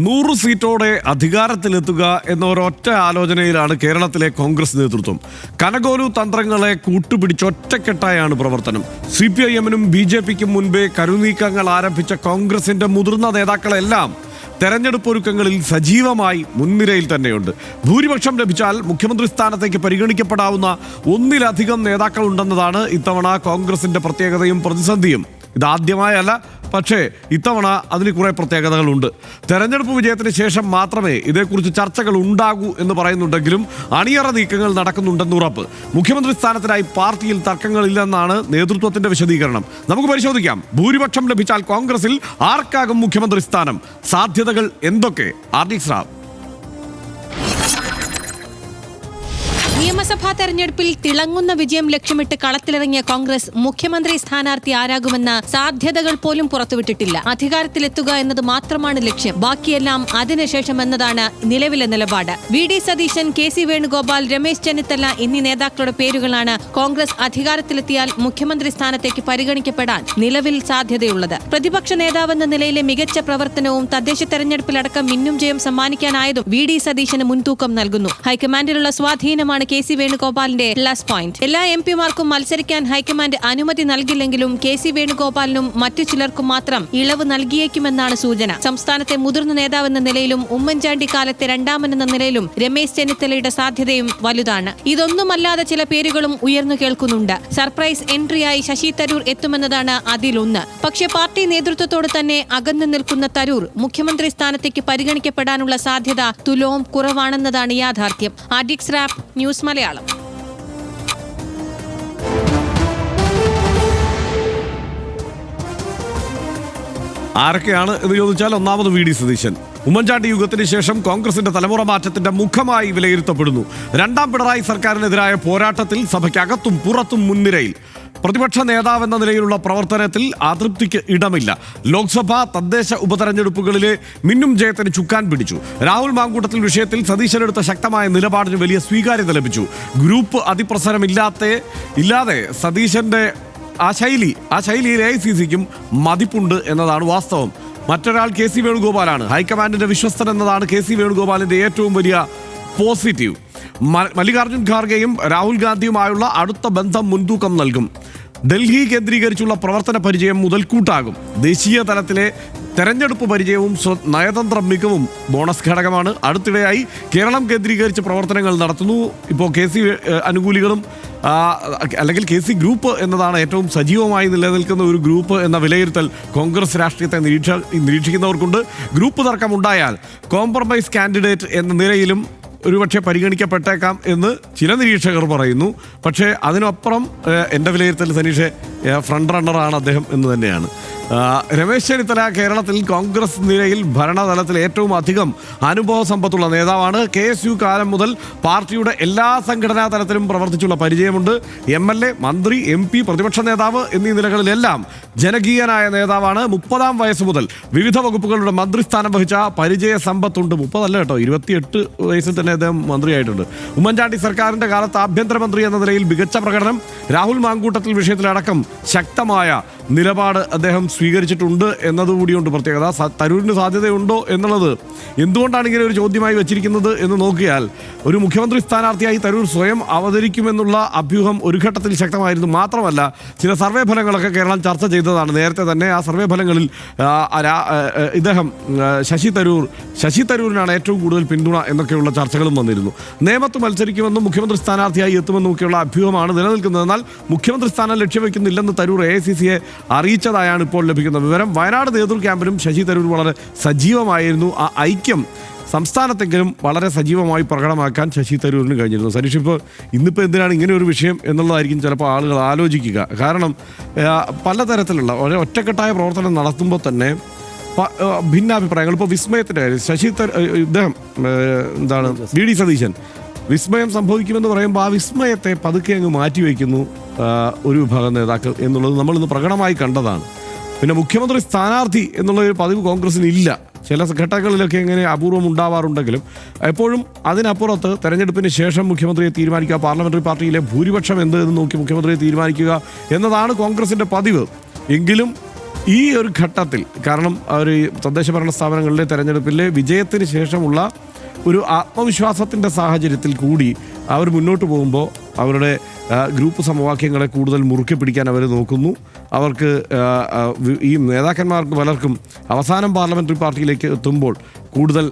100 സീറ്റോടെ അധികാരത്തിലെത്തുക എന്ന ഒരൊറ്റ ആലോചനയിലാണ് കേരളത്തിലെ കോൺഗ്രസ് നേതൃത്വം. കനകോലു തന്ത്രങ്ങളെ കൂട്ടുപിടിച്ചൊറ്റക്കെട്ടായാണ് പ്രവർത്തനം. CPIM-നും BJP-ക്കും മുൻപേ കരുനീക്കങ്ങൾ ആരംഭിച്ച കോൺഗ്രസിന്റെ മുതിർന്ന നേതാക്കളെല്ലാം തെരഞ്ഞെടുപ്പ് ഒരുക്കങ്ങളിൽ സജീവമായി മുൻനിരയിൽ തന്നെയുണ്ട്. ഭൂരിപക്ഷം ലഭിച്ചാൽ മുഖ്യമന്ത്രി സ്ഥാനത്തേക്ക് പരിഗണിക്കപ്പെടാവുന്ന ഒന്നിലധികം നേതാക്കളുണ്ടെന്നതാണ് ഇത്തവണ കോൺഗ്രസിന്റെ പ്രത്യേകതയും പ്രതിസന്ധിയും. ഇതാദ്യമായല്ല, പക്ഷേ ഇത്തവണ അതിന് കുറേ പ്രത്യേകതകളുണ്ട്. തെരഞ്ഞെടുപ്പ് വിജയത്തിന് ശേഷം മാത്രമേ ഇതേക്കുറിച്ച് ചർച്ചകൾ ഉണ്ടാകൂ എന്ന് പറയുന്നുണ്ടെങ്കിലും അണിയറ നീക്കങ്ങൾ നടക്കുന്നുണ്ടെന്ന് ഉറപ്പ്. മുഖ്യമന്ത്രി സ്ഥാനത്തിനായി പാർട്ടിയിൽ തർക്കങ്ങളില്ലെന്നാണ് നേതൃത്വത്തിന്റെ വിശദീകരണം. നമുക്ക് പരിശോധിക്കാം. ഭൂരിപക്ഷം ലഭിച്ചാൽ കോൺഗ്രസിൽ ആർക്കാകും മുഖ്യമന്ത്രി സ്ഥാനം? സാധ്യതകൾ എന്തൊക്കെ? ആർഡിക്സ് റാവ്. നിയമസഭാ തെരഞ്ഞെടുപ്പിൽ തിളങ്ങുന്ന വിജയം ലക്ഷ്യമിട്ട് കളത്തിലിറങ്ങിയ കോൺഗ്രസ് മുഖ്യമന്ത്രി സ്ഥാനാർത്ഥി ആരാകുമെന്ന സാധ്യതകൾ പോലും പുറത്തുവിട്ടിട്ടില്ല. അധികാരത്തിലെത്തുക എന്നത് മാത്രമാണ് ലക്ഷ്യം, ബാക്കിയെല്ലാം അതിനുശേഷം എന്നതാണ് നിലവിലെ നിലപാട്. VD സതീശൻ, KC വേണുഗോപാൽ, രമേശ് ചെന്നിത്തല എന്നീ നേതാക്കളുടെ പേരുകളാണ് കോൺഗ്രസ് അധികാരത്തിലെത്തിയാൽ മുഖ്യമന്ത്രി സ്ഥാനത്തേക്ക് പരിഗണിക്കപ്പെടാൻ നിലവിൽ സാധ്യതയുള്ളത്. പ്രതിപക്ഷ നേതാവെന്ന നിലയിലെ മികച്ച പ്രവർത്തനവും തദ്ദേശ തെരഞ്ഞെടുപ്പിലടക്കം മിന്നും ജയം സമ്മാനിക്കാനായതും VD സതീശന് മുൻതൂക്കം നൽകുന്നു. ഹൈക്കമാൻഡിലുള്ള സ്വാധീനമാണ് KC വേണുഗോപാലിന്റെ പ്ലസ് പോയിന്റ്. എല്ലാ MP-മാർക്കും മത്സരിക്കാൻ ഹൈക്കമാൻഡ് അനുമതി നൽകില്ലെങ്കിലും KC വേണുഗോപാലിനും മറ്റു ചിലർക്കും മാത്രം ഇളവ് നൽകിയേക്കുമെന്നാണ് സൂചന. സംസ്ഥാനത്തെ മുതിർന്ന നേതാവെന്ന നിലയിലും ഉമ്മൻചാണ്ടി കാലത്തെ രണ്ടാമനെന്ന നിലയിലും രമേശ് ചെന്നിത്തലയുടെ സാധ്യതയും വലുതാണ്. ഇതൊന്നുമല്ലാതെ ചില പേരുകളും ഉയർന്നു കേൾക്കുന്നുണ്ട്. സർപ്രൈസ് എൻട്രിയായി ശശി തരൂർ എത്തുമെന്നതാണ് അതിലൊന്ന്. പക്ഷേ പാർട്ടി നേതൃത്വത്തോട് തന്നെ അകന്നു നിൽക്കുന്ന തരൂർ മുഖ്യമന്ത്രി സ്ഥാനത്തേക്ക് പരിഗണിക്കപ്പെടാനുള്ള സാധ്യത തുലോം കുറവാണെന്നതാണ് യാഥാർത്ഥ്യം. ആർഡിക്സ് റാപ്പ്, ന്യൂസ് മലയാളം. ആരൊക്കെയാണ് എന്ന് ചോദിച്ചാൽ, ഒന്നാമത് VD സതീശൻ. ഉമ്മൻചാണ്ടി യുഗത്തിന് ശേഷം കോൺഗ്രസിന്റെ തലമുറ മാറ്റത്തിന്റെ മുഖമായി വിലയിരുത്തപ്പെടുന്നു. രണ്ടാം പിണറായി സർക്കാരിനെതിരായ പോരാട്ടത്തിൽ സഭയ്ക്കകത്തും പുറത്തും മുൻനിരയിൽ. പ്രതിപക്ഷ നേതാവെന്ന നിലയിലുള്ള പ്രവർത്തനത്തിൽ അതൃപ്തിക്ക് ഇടമില്ല. ലോക്സഭാ തദ്ദേശ ഉപതെരഞ്ഞെടുപ്പുകളിലെ മിന്നും ജയത്തിന് ചുക്കാൻ പിടിച്ചു. രാഹുൽ മാങ്കൂട്ടത്തിൽ വിഷയത്തിൽ സതീശനെടുത്ത ശക്തമായ നിലപാടിന് വലിയ സ്വീകാര്യത ലഭിച്ചു. ഗ്രൂപ്പ് അതിപ്രസരമില്ലാതെ സതീശന്റെ ആ ശൈലിയിൽ AICC-ക്കും മതിപ്പുണ്ട് എന്നതാണ് വാസ്തവം. മറ്റൊരാൾ KC വേണുഗോപാലാണ്. ഹൈക്കമാൻഡിന്റെ വിശ്വസ്തൻ എന്നതാണ് KC വേണുഗോപാലിന്റെ ഏറ്റവും വലിയ പോസിറ്റീവ്. മല്ലികാർജ്ജുൻ ഖാർഗെയും രാഹുൽ ഗാന്ധിയുമായുള്ള അടുത്ത ബന്ധം മുൻതൂക്കം നൽകും. ഡൽഹി കേന്ദ്രീകരിച്ചുള്ള പ്രവർത്തന പരിചയം മുതൽക്കൂട്ടാകും. ദേശീയ തലത്തിലെ തെരഞ്ഞെടുപ്പ് പരിചയവും നയതന്ത്ര മികവും ബോണസ് ഘടകമാണ്. അടുത്തിടെയായി കേരളം കേന്ദ്രീകരിച്ച് പ്രവർത്തനങ്ങൾ നടത്തുന്നു. ഇപ്പോൾ KC അനുകൂലികളും അല്ലെങ്കിൽ KC ഗ്രൂപ്പ് എന്നതാണ് ഏറ്റവും സജീവമായി നിലനിൽക്കുന്ന ഒരു ഗ്രൂപ്പ് എന്ന വിലയിരുത്തൽ കോൺഗ്രസ് രാഷ്ട്രീയത്തെ നിരീക്ഷിക്കുന്നവർക്കുണ്ട്. ഗ്രൂപ്പ് തർക്കമുണ്ടായാൽ കോംപ്രമൈസ് കാൻഡിഡേറ്റ് എന്ന നിലയിലും ഒരുപക്ഷെ പരിഗണിക്കപ്പെട്ടേക്കാം എന്ന് ചില നിരീക്ഷകർ പറയുന്നു. പക്ഷേ അതിനപ്പുറം എൻ്റെ വിലയിരുത്തൽ സനീഷെ ഫ്രണ്ട് റണ്ണറാണ് അദ്ദേഹം എന്ന് തന്നെയാണ്. രമേശ് ചെന്നിത്തല കേരളത്തിൽ കോൺഗ്രസ് നിരയിൽ ഭരണതലത്തിൽ ഏറ്റവും അധികം അനുഭവ സമ്പത്തുള്ള നേതാവാണ്. KSU കാലം മുതൽ പാർട്ടിയുടെ എല്ലാ സംഘടനാ തലത്തിലും പ്രവർത്തിച്ചുള്ള പരിചയമുണ്ട്. MLA, മന്ത്രി, MP, പ്രതിപക്ഷ നേതാവ് എന്നീ നിലകളിലെല്ലാം ജനകീയനായ നേതാവാണ്. 30-ാം വയസ്സ് മുതൽ വിവിധ വകുപ്പുകളുടെ മന്ത്രിസ്ഥാനം വഹിച്ച പരിചയ സമ്പത്തുണ്ട്. 30 അല്ല കേട്ടോ, 28 വയസ്സിൽ തന്നെ അദ്ദേഹം മന്ത്രിയായിട്ടുണ്ട്. ഉമ്മൻചാണ്ടി സർക്കാരിന്റെ കാലത്ത് ആഭ്യന്തരമന്ത്രി എന്ന നിലയിൽ മികച്ച പ്രകടനം. രാഹുൽ മാങ്കൂട്ടത്തിൽ വിഷയത്തിലടക്കം ശക്തമായ നിലപാട് അദ്ദേഹം സ്വീകരിച്ചിട്ടുണ്ട് എന്നതുകൂടിയുണ്ട് പ്രത്യേകത. തരൂരിന് സാധ്യതയുണ്ടോ എന്നുള്ളത് എന്തുകൊണ്ടാണ് ഇങ്ങനെ ഒരു ചോദ്യമായി വെച്ചിരിക്കുന്നത് എന്ന് നോക്കിയാൽ, ഒരു മുഖ്യമന്ത്രി സ്ഥാനാർത്ഥിയായി തരൂർ സ്വയം അവതരിക്കുമെന്നുള്ള അഭ്യൂഹം ഒരു ഘട്ടത്തിൽ ശക്തമായിരുന്നു. മാത്രമല്ല, ചില സർവേ ഫലങ്ങളൊക്കെ കേരളം ചർച്ച ചെയ്തതാണ് നേരത്തെ തന്നെ. ആ സർവേ ഫലങ്ങളിൽ ഇദ്ദേഹം ശശി തരൂരിനാണ് ഏറ്റവും കൂടുതൽ പിന്തുണ എന്നൊക്കെയുള്ള ചർച്ചകളും വന്നിരുന്നു. നേമത്ത് മത്സരിക്കുമെന്നും മുഖ്യമന്ത്രി സ്ഥാനാർത്ഥിയായി എത്തുമെന്നും ഒക്കെയുള്ള അഭ്യൂഹമാണ് നിലനിൽക്കുന്നത്. എന്നാൽ മുഖ്യമന്ത്രി സ്ഥാനം ലക്ഷ്യവെക്കുന്നില്ലെന്ന് തരൂർ AICC-യെ അറിയിച്ചതായാണ് ഇപ്പോൾ ലഭിക്കുന്ന വിവരം. വയനാട് നേതൃ ക്യാമ്പിലും ശശി തരൂർ വളരെ സജീവമായിരുന്നു. ആ ഐക്യം സംസ്ഥാനത്തെങ്കിലും വളരെ സജീവമായി പ്രകടമാക്കാൻ ശശി തരൂരിന് കഴിഞ്ഞിരുന്നു. സനീഷ്, ഇന്നിപ്പോൾ എന്തിനാണ് ഇങ്ങനെ ഒരു വിഷയം എന്നുള്ളതായിരിക്കും ചിലപ്പോൾ ആളുകൾ ആലോചിക്കുക. കാരണം പലതരത്തിലുള്ള ഒറ്റക്കെട്ടായ പ്രവർത്തനം നടത്തുമ്പോൾ തന്നെ ഭിന്നാഭിപ്രായങ്ങൾ. ഇപ്പോൾ വിസ്മയത്തിൻ്റെ കാര്യം, ഇദ്ദേഹം എന്താണ് VD സതീശൻ വിസ്മയം സംഭവിക്കുമെന്ന് പറയുമ്പോൾ ആ വിസ്മയത്തെ പതുക്കെ അങ്ങ് മാറ്റിവെക്കുന്നു ഒരു വിഭാഗം നേതാക്കൾ എന്നുള്ളത് നമ്മളിന്ന് പ്രകടമായി കണ്ടതാണ്. പിന്നെ മുഖ്യമന്ത്രി സ്ഥാനാർത്ഥി എന്നുള്ള ഒരു പതിവ് കോൺഗ്രസിന് ഇല്ല. ചില ഘട്ടങ്ങളിലൊക്കെ ഇങ്ങനെ അപൂർവം ഉണ്ടാവാറുണ്ടെങ്കിലും എപ്പോഴും അതിനപ്പുറത്ത് തെരഞ്ഞെടുപ്പിന് ശേഷം മുഖ്യമന്ത്രിയെ തീരുമാനിക്കുക, പാർലമെന്ററി പാർട്ടിയിലെ ഭൂരിപക്ഷം എന്ത് എന്ന് നോക്കി മുഖ്യമന്ത്രിയെ തീരുമാനിക്കുക എന്നതാണ് കോൺഗ്രസിൻ്റെ പതിവ്. എങ്കിലും ഈ ഒരു ഘട്ടത്തിൽ കാരണം ഒരു തദ്ദേശ ഭരണ സ്ഥാപനങ്ങളിലെ തെരഞ്ഞെടുപ്പിലെ വിജയത്തിന് ശേഷമുള്ള ഒരു ആത്മവിശ്വാസത്തിൻ്റെ സാഹചര്യത്തിൽ കൂടി അവർ മുന്നോട്ട് പോകുമ്പോൾ അവരുടെ ഗ്രൂപ്പ് സമവാക്യങ്ങളെ കൂടുതൽ മുറുക്കി പിടിക്കാൻ അവർ നോക്കുന്നു. അവർക്ക് ഈ നേതാക്കന്മാർക്ക് പലർക്കും അവസാനം പാർലമെൻ്ററി പാർട്ടിയിലേക്ക് എത്തുമ്പോൾ കൂടുതൽ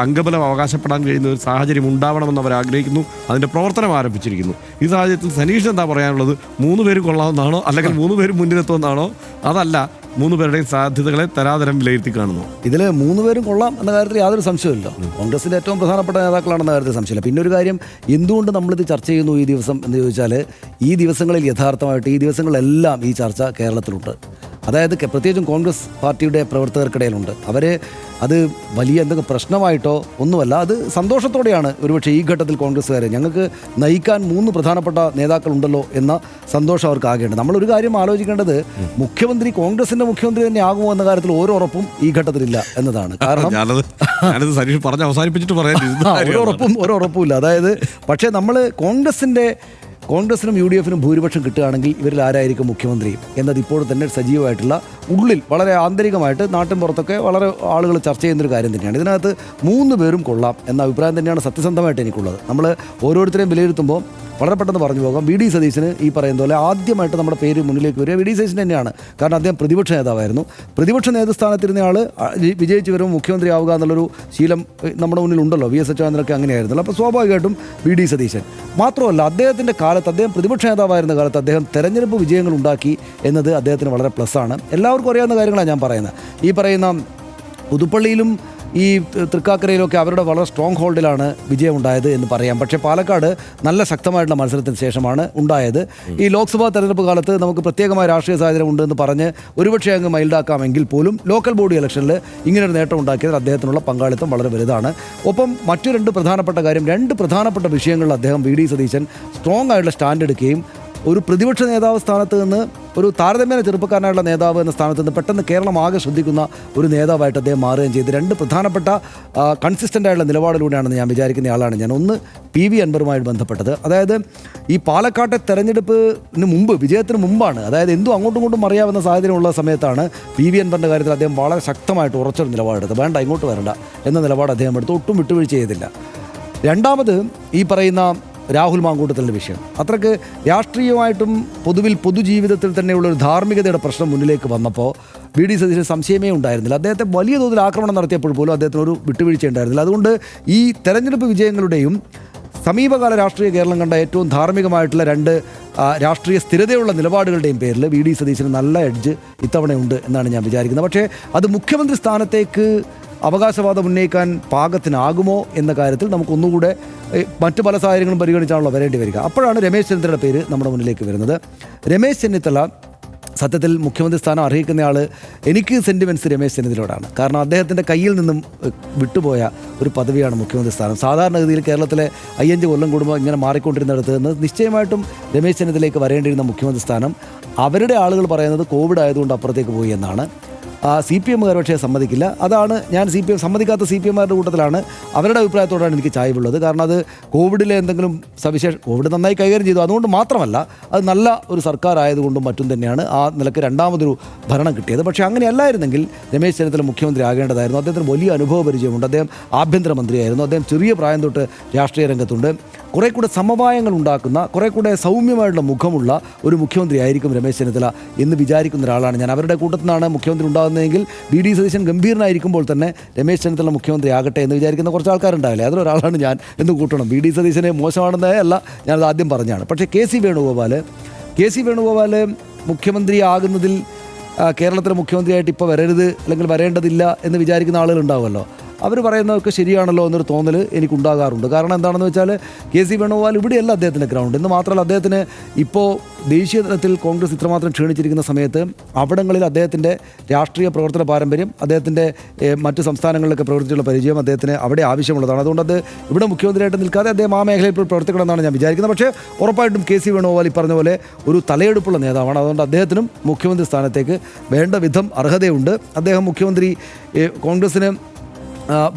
അംഗബലം അവകാശപ്പെടാൻ കഴിയുന്ന ഒരു സാഹചര്യം ഉണ്ടാവണമെന്ന് അവർ ആഗ്രഹിക്കുന്നു. അതിൻ്റെ പ്രവർത്തനം ആരംഭിച്ചിരിക്കുന്നു. ഈ സാഹചര്യത്തിൽ സനീഷ് എന്താ പറയാനുള്ളത്? 3 പേര് കൊള്ളാവുന്നതാണോ, അല്ലെങ്കിൽ 3 പേര് മുന്നിലെത്തുമെന്നാണോ, അതല്ല 3 പേരുടെയും സാധ്യതകളെ തരാതരം വിലയിരുത്തി കാണുന്നു? ഇതിൽ 3 പേരും കൊള്ളാം എന്ന കാര്യത്തിൽ യാതൊരു സംശയമില്ല. കോൺഗ്രസിൻ്റെ ഏറ്റവും പ്രധാനപ്പെട്ട നേതാക്കളാണെന്ന കാര്യത്തിൽ സംശയമില്ല. പിന്നെ ഒരു കാര്യം, എന്തുകൊണ്ട് നമ്മളിത് ചർച്ച ചെയ്യുന്നു ഈ ദിവസം എന്ന് ചോദിച്ചാൽ, ഈ ദിവസങ്ങളിൽ യഥാർത്ഥമായിട്ട് ഈ ദിവസങ്ങളിലെല്ലാം ഈ ചർച്ച കേരളത്തിലുണ്ട്. അതായത് പ്രത്യേകിച്ചും കോൺഗ്രസ് പാർട്ടിയുടെ പ്രവർത്തകർക്കിടയിലുണ്ട്. അത് വലിയ എന്തെങ്കിലും പ്രശ്നമായിട്ടോ ഒന്നുമല്ല, അത് സന്തോഷത്തോടെയാണ് ഒരുപക്ഷെ ഈ ഘട്ടത്തിൽ കോൺഗ്രസ്സുകാരെ ഞങ്ങൾക്ക് നയിക്കാൻ 3 പ്രധാനപ്പെട്ട നേതാക്കളുണ്ടല്ലോ എന്ന സന്തോഷം അവർക്ക് ആകേണ്ടത്. നമ്മളൊരു കാര്യം ആലോചിക്കേണ്ടത്, മുഖ്യമന്ത്രി കോൺഗ്രസിൻ്റെ മുഖ്യമന്ത്രി തന്നെ ആകുമോ എന്ന കാര്യത്തിൽ ഓരോ ഉറപ്പും ഈ ഘട്ടത്തിലില്ല എന്നതാണ്. കാരണം സനീഷ് പറഞ്ഞ് അവസാനിപ്പിച്ചിട്ട് പറയാൻ ഒരു ഉറപ്പുമില്ല. അതായത് പക്ഷേ നമ്മൾ കോൺഗ്രസിനും UDF-നും ഭൂരിപക്ഷം കിട്ടുകയാണെങ്കിൽ ഇവരിൽ ആരായിരിക്കും മുഖ്യമന്ത്രി എന്നത് ഇപ്പോൾ തന്നെ സജീവമായിട്ടുള്ള ഉള്ളിൽ വളരെ ആന്തരികമായിട്ട് നാട്ടിൻ പുറത്തൊക്കെ വളരെ ആളുകൾ ചർച്ച ചെയ്യുന്നൊരു കാര്യം തന്നെയാണ്. ഇതിനകത്ത് 3 പേരും കൊള്ളാം എന്ന അഭിപ്രായം തന്നെയാണ് സത്യസന്ധമായിട്ട് എനിക്കുള്ളത്. നമ്മൾ ഓരോരുത്തരെയും വിലയിരുത്തുമ്പോൾ വളരെ പെട്ടെന്ന് പറഞ്ഞു പോകാം. വി ഡി സതീശന് ഈ പറയുന്ന പോലെ ആദ്യമായിട്ട് നമ്മുടെ പേര് മുന്നിലേക്ക് വരിക വി ഡി സതീശൻ തന്നെയാണ്. കാരണം അദ്ദേഹം പ്രതിപക്ഷ നേതാവായിരുന്നു. പ്രതിപക്ഷ നേതൃസ്ഥാനത്തിരുന്ന ആൾ വിജയിച്ച് വരുമ്പോൾ മുഖ്യമന്ത്രി ആവുക എന്നുള്ളൊരു ശീലം നമ്മുടെ മുന്നിൽ ഉണ്ടല്ലോ. VS അച്യുതാനന്ദനൊക്കെ അങ്ങനെയായിരുന്നല്ലോ. അപ്പോൾ സ്വാഭാവികമായിട്ടും വി ഡി സതീശൻ മാത്രമല്ല, അദ്ദേഹത്തിൻ്റെ കാലത്ത്, അദ്ദേഹം പ്രതിപക്ഷ നേതാവായിരുന്ന കാലത്ത് അദ്ദേഹം തെരഞ്ഞെടുപ്പ് വിജയങ്ങൾ ഉണ്ടാക്കി എന്നത് അദ്ദേഹത്തിന് വളരെ പ്ലസ്സാണ്. എല്ലാവർക്കും അറിയാവുന്ന കാര്യങ്ങളാണ് ഞാൻ പറയുന്നത്. ഈ പറയുന്ന പുതുപ്പള്ളിയിലും ഈ തൃക്കാക്കരയിലൊക്കെ അവരുടെ വളരെ സ്ട്രോങ് ഹോൾഡിലാണ് വിജയം ഉണ്ടായത് എന്ന് പറയാം. പക്ഷേ പാലക്കാട് നല്ല ശക്തമായിട്ടുള്ള മത്സരത്തിന് ശേഷമാണ് ഉണ്ടായത്. ഈ ലോക്സഭാ തെരഞ്ഞെടുപ്പ് കാലത്ത് നമുക്ക് പ്രത്യേകമായ രാഷ്ട്രീയ സാഹചര്യം ഉണ്ടെന്ന് പറഞ്ഞ് ഒരുപക്ഷെ അങ്ങ് മൈൽഡാക്കാമെങ്കിൽ പോലും ലോക്കൽ ബോഡി ഇലക്ഷനിൽ ഇങ്ങനൊരു നേട്ടം ഉണ്ടാക്കിയതിൽ അദ്ദേഹത്തിനുള്ള പങ്കാളിത്തം വളരെ വലുതാണ്. ഒപ്പം മറ്റു 2 പ്രധാനപ്പെട്ട കാര്യം, 2 പ്രധാനപ്പെട്ട വിഷയങ്ങളിൽ അദ്ദേഹം വി ഡി സതീശൻ സ്ട്രോങ് ആയിട്ടുള്ള സ്റ്റാൻഡ് എടുക്കുകയും ഒരു പ്രതിപക്ഷ നേതാവ് സ്ഥാനത്ത് നിന്ന് ഒരു താരതമ്യേന ചെറുപ്പക്കാരനായിട്ടുള്ള നേതാവ് എന്ന സ്ഥാനത്ത് നിന്ന് പെട്ടെന്ന് കേരളം ആകെ ശ്രദ്ധിക്കുന്ന ഒരു നേതാവായിട്ട് അദ്ദേഹം മാറുകയും ചെയ്ത് 2 പ്രധാനപ്പെട്ട കൺസിസ്റ്റൻ്റ് ആയിട്ടുള്ള നിലപാടിലൂടെയാണെന്ന് ഞാൻ വിചാരിക്കുന്ന ആളാണ് ഞാൻ. ഒന്ന് PV അൻവറുമായിട്ട് ബന്ധപ്പെട്ടത്. അതായത് ഈ പാലക്കാട്ടെ തെരഞ്ഞെടുപ്പിന് മുമ്പ്, വിജയത്തിന് മുമ്പാണ്, അതായത് എന്തും അങ്ങോട്ടും ഇങ്ങോട്ടും അറിയാവുന്ന സാഹചര്യമുള്ള സമയത്താണ് PV അൻവറിൻ്റെ കാര്യത്തിൽ അദ്ദേഹം വളരെ ശക്തമായിട്ട് ഉറച്ചൊരു നിലപാടെടുത്തത്. വേണ്ട, ഇങ്ങോട്ട് വരണ്ട എന്ന നിലപാട് അദ്ദേഹം എടുത്ത് ഒട്ടും വിട്ടുവീഴ്ച ചെയ്തില്ല. രണ്ടാമത് ഈ പറയുന്ന രാഹുൽ മാങ്കൂട്ടത്തിൻ്റെ വിഷയം അത്രയ്ക്ക് രാഷ്ട്രീയമായിട്ടും പൊതുജീവിതത്തിൽ തന്നെയുള്ളൊരു ധാർമ്മികതയുടെ പ്രശ്നം മുന്നിലേക്ക് വന്നപ്പോൾ വി ഡി സതീശന് സംശയമേ ഉണ്ടായിരുന്നില്ല. അദ്ദേഹത്തെ വലിയ തോതിൽ ആക്രമണം നടത്തിയപ്പോൾ പോലും അദ്ദേഹത്തിന് ഒരു വിട്ടുവീഴ്ച ഉണ്ടായിരുന്നില്ല. അതുകൊണ്ട് ഈ തെരഞ്ഞെടുപ്പ് വിജയങ്ങളുടെയും സമീപകാല രാഷ്ട്രീയ കേരളം കണ്ട ഏറ്റവും ധാർമ്മികമായിട്ടുള്ള 2 രാഷ്ട്രീയ സ്ഥിരതയുള്ള നിലപാടുകളുടെയും പേരിൽ വി ഡി സതീശന് നല്ല എഡ്ജ് ഇത്തവണയുണ്ട് എന്നാണ് ഞാൻ വിചാരിക്കുന്നത്. പക്ഷേ അത് മുഖ്യമന്ത്രി സ്ഥാനത്തേക്ക് അവകാശവാദം ഉന്നയിക്കാൻ പാകത്തിനാകുമോ എന്ന കാര്യത്തിൽ നമുക്കൊന്നുകൂടെ മറ്റു പല സാഹചര്യങ്ങളും പരിഗണിച്ചാണല്ലോ വരേണ്ടി വരിക. അപ്പോഴാണ് രമേശ് ചെന്നിത്തലയുടെ പേര് നമ്മുടെ മുന്നിലേക്ക് വരുന്നത്. രമേശ് ചെന്നിത്തല സത്യത്തിൽ മുഖ്യമന്ത്രി സ്ഥാനം അർഹിക്കുന്നയാൾ, എനിക്ക് സെൻറ്റിമെൻറ്റ്സ് രമേശ് ചെന്നിത്തലയോടാണ്. കാരണം അദ്ദേഹത്തിൻ്റെ കയ്യിൽ നിന്നും വിട്ടുപോയ ഒരു പദവിയാണ് മുഖ്യമന്ത്രി സ്ഥാനം. സാധാരണഗതിയിൽ കേരളത്തിലെ 5 കൊല്ലം കൂടുമ്പോൾ ഇങ്ങനെ മാറിക്കൊണ്ടിരുന്നിടത്ത് നിന്ന് നിശ്ചയമായിട്ടും രമേശ് ചെന്നിത്തലയ്ക്ക് വരേണ്ടിയിരുന്ന മുഖ്യമന്ത്രി സ്ഥാനം അവരുടെ ആളുകൾ പറയുന്നത് കോവിഡ് ആയതുകൊണ്ട് അപ്പുറത്തേക്ക് പോയി എന്നാണ്. CPM പക്ഷേ സമ്മതിക്കില്ല. അതാണ് ഞാൻ സമ്മതിക്കാത്ത CPM-മാരുടെ കൂട്ടത്തിലാണ്. അവരുടെ അഭിപ്രായത്തോടാണ് എനിക്ക് ചായ്വുള്ളത്. കാരണം അത് കോവിഡിലെ എന്തെങ്കിലും കോവിഡ് നന്നായി കൈകാര്യം ചെയ്തു, അതുകൊണ്ട് മാത്രമല്ല, അത് നല്ല ഒരു സർക്കാർ ആയതുകൊണ്ടും മറ്റും തന്നെയാണ് ആ നിലക്ക് രണ്ടാമതൊരു ഭരണം കിട്ടിയത്. പക്ഷേ അങ്ങനെയല്ലായിരുന്നെങ്കിൽ രമേശ് ചെന്നിത്തല മുഖ്യമന്ത്രി ആകേണ്ടതായിരുന്നു. അദ്ദേഹത്തിന് വലിയ അനുഭവ പരിചയമുണ്ട്. അദ്ദേഹം ആഭ്യന്തരമന്ത്രിയായിരുന്നു. അദ്ദേഹം ചെറിയ പ്രായം തൊട്ട് രാഷ്ട്രീയ രംഗത്തുണ്ട്. കുറെ കൂടെ സമവായങ്ങൾ ഉണ്ടാക്കുന്ന, കുറെ കൂടെ സൗമ്യമായിട്ടുള്ള മുഖമുള്ള ഒരു മുഖ്യമന്ത്രി ആയിരിക്കും രമേശ് ചെന്നിത്തല എന്ന് വിചാരിക്കുന്ന ഒരാളാണ് ഞാൻ. അവരുടെ കൂട്ടത്തിൽ നിന്നാണ് മുഖ്യമന്ത്രി ഉണ്ടാകുന്നതെങ്കിൽ വി ഡി സതീശൻ ഗംഭീരനായിരിക്കുമ്പോൾ തന്നെ രമേശ് ചെന്നിത്തല മുഖ്യമന്ത്രി ആകട്ടെ എന്ന് വിചാരിക്കുന്ന കുറച്ച് ആൾക്കാരുണ്ടാവില്ലേ, അതിലൊരാളാണ് ഞാൻ എന്ന് കൂട്ടണം. വി ഡി സതീശനെ മോശമാണെന്നേ അല്ല, ഞാനത് ആദ്യം പറഞ്ഞാണ്. പക്ഷേ കെ സി വേണുഗോപാൽ മുഖ്യമന്ത്രി ആകുന്നതിൽ കേരളത്തിലെ മുഖ്യമന്ത്രിയായിട്ട് ഇപ്പോൾ വരരുത് അല്ലെങ്കിൽ വരേണ്ടതില്ല എന്ന് വിചാരിക്കുന്ന ആളുകളുണ്ടാവുമല്ലോ. അവർ പറയുന്നതൊക്കെ ശരിയാണല്ലോ എന്നൊരു തോന്നൽ എനിക്കുണ്ടാകാറുണ്ട്. കാരണം എന്താണെന്ന് വെച്ചാൽ കെ സി വേണുഗോപാൽ ഇവിടെയല്ല അദ്ദേഹത്തിൻ്റെ ഗ്രൗണ്ട്. എന്ന് മാത്രമല്ല, അദ്ദേഹത്തിന് ഇപ്പോൾ ദേശീയ തലത്തിൽ കോൺഗ്രസ് ഇത്രമാത്രം ക്ഷീണിച്ചിരിക്കുന്ന സമയത്ത് അവിടങ്ങളിൽ അദ്ദേഹത്തിൻ്റെ രാഷ്ട്രീയ പ്രവർത്തന പാരമ്പര്യം, അദ്ദേഹത്തിൻ്റെ മറ്റ് സംസ്ഥാനങ്ങളിലൊക്കെ പ്രവർത്തിച്ചുള്ള പരിചയം അദ്ദേഹത്തിന് അവിടെ ആവശ്യമുള്ളതാണ്. അതുകൊണ്ട് അത് ഇവിടെ മുഖ്യമന്ത്രിയായിട്ട് നിൽക്കാതെ അദ്ദേഹം ആ മേഖലയിൽ പ്രവർത്തിക്കണമെന്നാണ് ഞാൻ വിചാരിക്കുന്നത്. പക്ഷേ ഉറപ്പായിട്ടും കെ സി വേണുഗോപാൽ ഈ പറഞ്ഞ പോലെ ഒരു തലയെടുപ്പുള്ള നേതാവാണ്. അതുകൊണ്ട് അദ്ദേഹത്തിനും മുഖ്യമന്ത്രി സ്ഥാനത്തേക്ക് വേണ്ട വിധം അർഹതയുണ്ട്. അദ്ദേഹം കോൺഗ്രസിന്